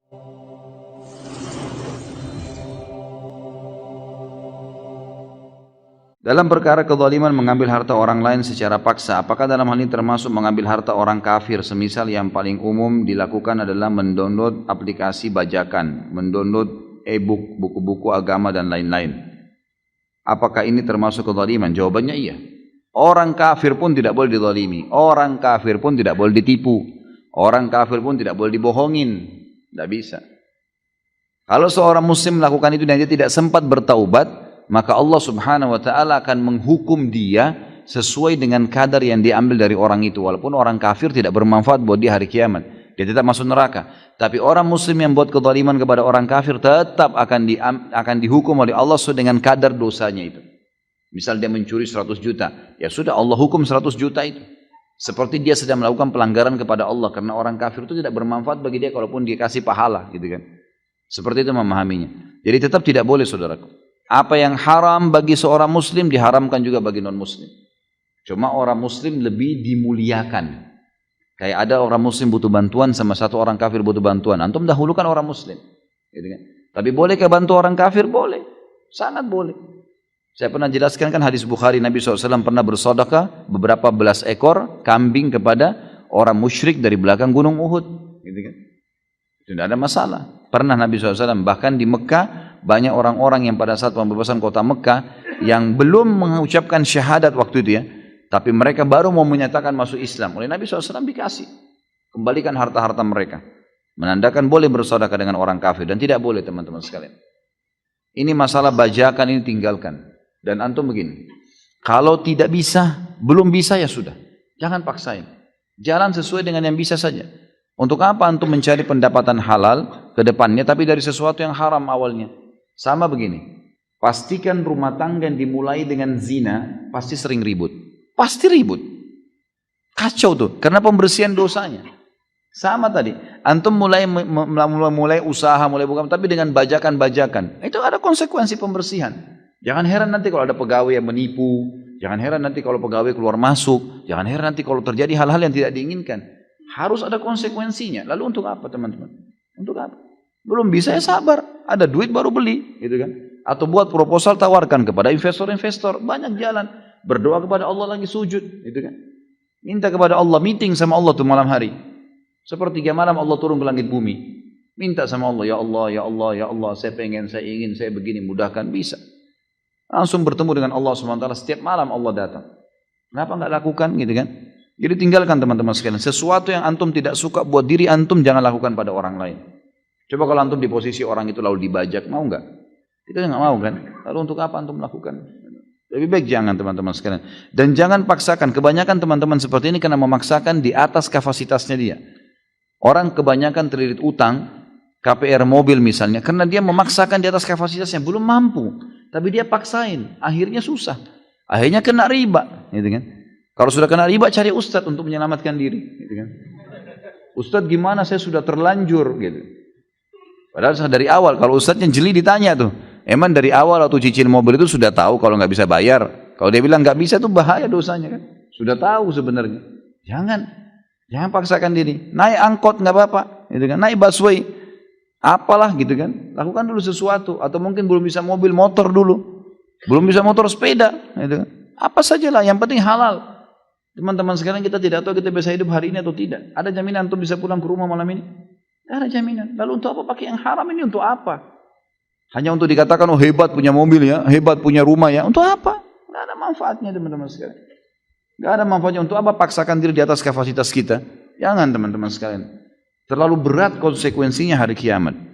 Dalam perkara kezaliman mengambil harta orang lain secara paksa, apakah dalam hal ini termasuk mengambil harta orang kafir? Semisal yang paling umum dilakukan adalah mendownload aplikasi bajakan, mendownload e-book, buku-buku agama dan lain-lain. Apakah ini termasuk kezaliman? Jawabannya iya. Orang kafir pun tidak boleh dizalimi, orang kafir pun tidak boleh ditipu, orang kafir pun tidak boleh dibohongin, tidak bisa. Kalau seorang muslim melakukan itu dan dia tidak sempat bertaubat, maka Allah subhanahu wa ta'ala akan menghukum dia sesuai dengan kadar yang diambil dari orang itu. Walaupun orang kafir tidak bermanfaat buat dia hari kiamat, dia tetap masuk neraka. Tapi orang muslim yang buat kezaliman kepada orang kafir tetap akan dihukum oleh Allah sesuai dengan kadar dosanya itu. Misal dia mencuri 100 juta, ya sudah Allah hukum 100 juta itu. Seperti dia sedang melakukan pelanggaran kepada Allah, karena orang kafir itu tidak bermanfaat bagi dia kalaupun dia kasih pahala, gitu kan. Seperti itu memahaminya. Jadi tetap tidak boleh, saudaraku. Apa yang haram bagi seorang muslim diharamkan juga bagi non muslim. Cuma orang muslim lebih dimuliakan. Kayak ada orang muslim butuh bantuan sama satu orang kafir butuh bantuan, antum dahulukan orang muslim, gitu kan. Tapi bolehkah bantu orang kafir? Boleh, sangat boleh. Saya pernah jelaskan kan hadis Bukhari, Nabi SAW pernah bersedekah beberapa belas ekor kambing kepada orang musyrik dari belakang gunung Uhud, gitu kan. Tidak ada masalah. Pernah Nabi SAW, bahkan di Mekah banyak orang-orang yang pada saat pembebasan kota Mekah yang belum mengucapkan syahadat waktu itu ya, tapi mereka baru mau menyatakan masuk Islam. Oleh Nabi SAW dikasih, kembalikan harta-harta mereka. Menandakan boleh bersedekah dengan orang kafir dan tidak boleh, teman-teman sekalian. Ini masalah bajakan, ini tinggalkan. Dan antum begini, kalau tidak bisa, belum bisa ya sudah, jangan paksain. Jalan sesuai dengan yang bisa saja. Untuk apa antum mencari pendapatan halal ke depannya tapi dari sesuatu yang haram awalnya? Sama begini, pastikan rumah tangga yang dimulai dengan zina pasti sering ribut. Pasti ribut. Kacau tuh, karena pembersihan dosanya. Sama tadi, antum mulai usaha, mulai buka, tapi dengan bajakan-bajakan. Itu ada konsekuensi pembersihan. Jangan heran nanti kalau ada pegawai yang menipu, jangan heran nanti kalau pegawai keluar masuk, jangan heran nanti kalau terjadi hal-hal yang tidak diinginkan. Harus ada konsekuensinya. Lalu untuk apa, teman-teman? Untuk apa? Belum bisa ya sabar, ada duit baru beli, gitu kan? Atau buat proposal, tawarkan kepada investor-investor, banyak jalan. Berdoa kepada Allah lagi sujud, gitu kan? Minta kepada Allah, meeting sama Allah tuh malam hari. Sepertiga malam Allah turun ke langit bumi. Minta sama Allah, ya Allah, ya Allah, ya Allah, saya pengen, saya ingin, saya begini, mudahkan, bisa. Langsung bertemu dengan Allah SWT, setiap malam Allah datang. Kenapa enggak lakukan, gitu kan? Jadi tinggalkan teman-teman sekalian. Sesuatu yang antum tidak suka buat diri antum, jangan lakukan pada orang lain. Coba kalau antum di posisi orang itu lalu dibajak, mau enggak? Kita enggak mau kan? Lalu untuk apa antum lakukan? Lebih baik jangan, teman-teman sekalian. Dan jangan paksakan. Kebanyakan teman-teman seperti ini karena memaksakan di atas kapasitasnya dia. Orang kebanyakan terlilit utang, KPR mobil misalnya, karena dia memaksakan di atas kapasitasnya, belum mampu. Tapi dia paksain, akhirnya susah. Akhirnya kena riba, gitu kan? Kalau sudah kena riba, cari ustadz untuk menyelamatkan diri, gitu kan? Ustadz gimana, saya sudah terlanjur, gitu. Padahal dari awal, kalau ustadznya jeli ditanya tuh, emang dari awal waktu cicil mobil itu sudah tahu kalau nggak bisa bayar. Kalau dia bilang nggak bisa, itu bahaya dosanya kan? Sudah tahu sebenarnya. Jangan paksakan diri. Naik angkot nggak apa-apa, gitu kan? Naik busway, apalah gitu kan? Lakukan dulu sesuatu. Atau mungkin belum bisa mobil, motor dulu. Belum bisa motor, sepeda, gitu kan? Apa sajalah, yang penting halal. Teman-teman sekarang kita tidak tahu kita bisa hidup hari ini atau tidak. Ada jaminan untuk bisa pulang ke rumah malam ini? Tidak ada jaminan. Lalu untuk apa pakai yang haram ini? Untuk apa? Hanya untuk dikatakan, oh hebat punya mobil ya, hebat punya rumah ya. Untuk apa? Tidak ada manfaatnya, teman-teman sekalian. Tidak ada manfaatnya. Untuk apa paksakan diri di atas kapasitas kita? Jangan, teman-teman sekalian. Terlalu berat konsekuensinya hari kiamat.